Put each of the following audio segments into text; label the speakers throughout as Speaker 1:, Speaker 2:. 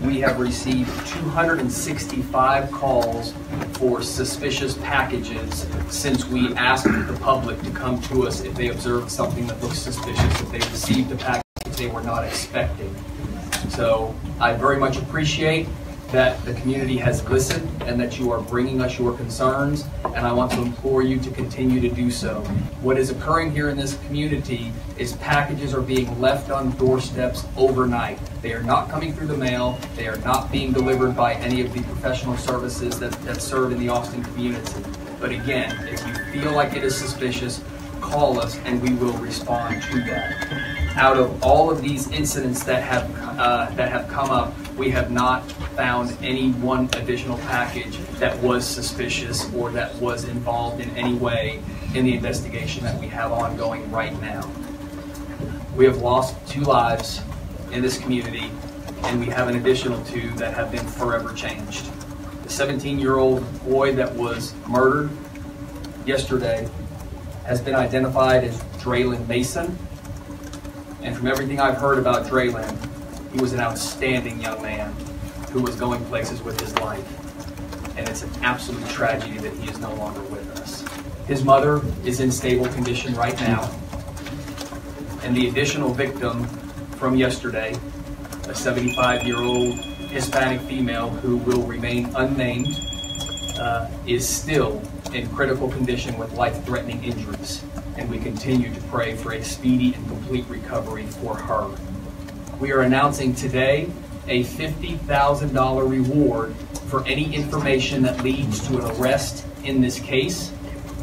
Speaker 1: we have received 265 calls for suspicious packages since we asked the public to come to us if they observed something that looks suspicious, if they received a package they were not expecting. So I very much appreciate that the community has listened and that you are bringing us your concerns, and I want to implore you to continue to do so. What is occurring here in this community is packages are being left on doorsteps overnight. They are not coming through the mail. They are not being delivered by any of the professional services that serve in the Austin community. But again, if you feel like it is suspicious, call us and we will respond to that. Out of all of these incidents that have come up, we have not found any one additional package that was suspicious or that was involved in any way in the investigation that we have ongoing right now. We have lost 2 lives in this community, and we have an additional 2 that have been forever changed. The 17-year-old boy that was murdered yesterday has been identified as Draylon Mason. And from everything I've heard about Draylon, he was an outstanding young man who was going places with his life. And it's an absolute tragedy that he is no longer with us. His mother is in stable condition right now. And the additional victim from yesterday, a 75-year-old Hispanic female who will remain unnamed, is still in critical condition with life-threatening injuries. And we continue to pray for a speedy and complete recovery for her. We are announcing today a $50,000 reward for any information that leads to an arrest in this case.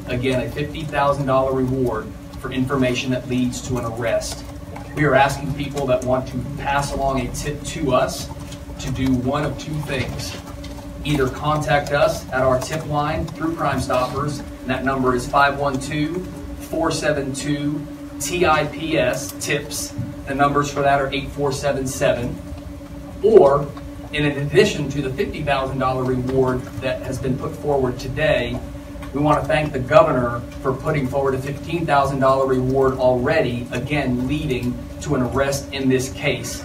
Speaker 1: Again, a $50,000 reward for information that leads to an arrest. We are asking people that want to pass along a tip to us to do one of 2 things. Either contact us at our tip line through Crime Stoppers, and that number is 512-472-TIPS, TIPS. The numbers for that are 8477. Or, in addition to the $50,000 reward that has been put forward today, we want to thank the governor for putting forward a $15,000 reward already, again leading to an arrest in this case.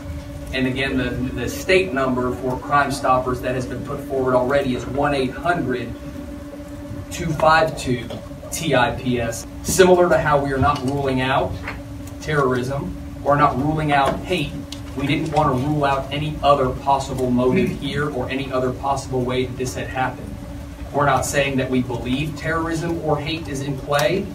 Speaker 1: And again, the state number for Crime Stoppers that has been put forward already is 1-800-252-TIPS. Similar to how we are not ruling out terrorism or not ruling out hate, we didn't want to rule out any other possible motive here or any other possible way that this had happened. We're not saying that we believe terrorism or hate is in play,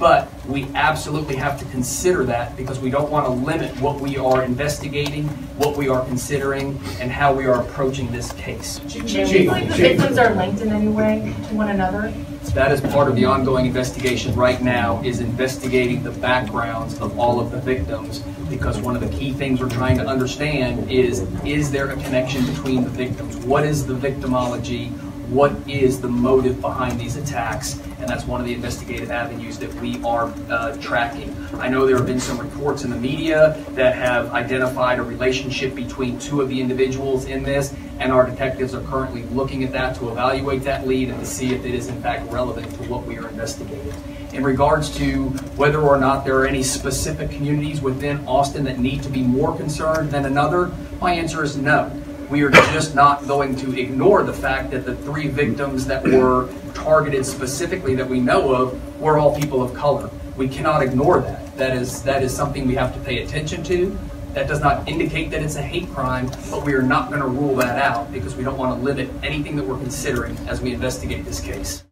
Speaker 1: but we absolutely have to consider that because we don't want to limit what we are investigating, what we are considering, and how we are approaching this case.
Speaker 2: Do you believe the victims are linked in any way to one another?
Speaker 1: That is part of the ongoing investigation right now, is investigating the backgrounds of all of the victims, because one of the key things we're trying to understand is there a connection between the victims? What is the victimology? What is the motive behind these attacks? And that's one of the investigative avenues that we are tracking. I know there have been some reports in the media that have identified a relationship between 2 of the individuals in this, and our detectives are currently looking at that to evaluate that lead and to see if it is in fact relevant to what we are investigating. In regards to whether or not there are any specific communities within Austin that need to be more concerned than another, my answer is no. We are just not going to ignore the fact that the 3 victims that were targeted specifically that we know of were all people of color. We cannot ignore that. That is something we have to pay attention to. That does not indicate that it's a hate crime, but we are not going to rule that out because we don't want to limit anything that we're considering as we investigate this case.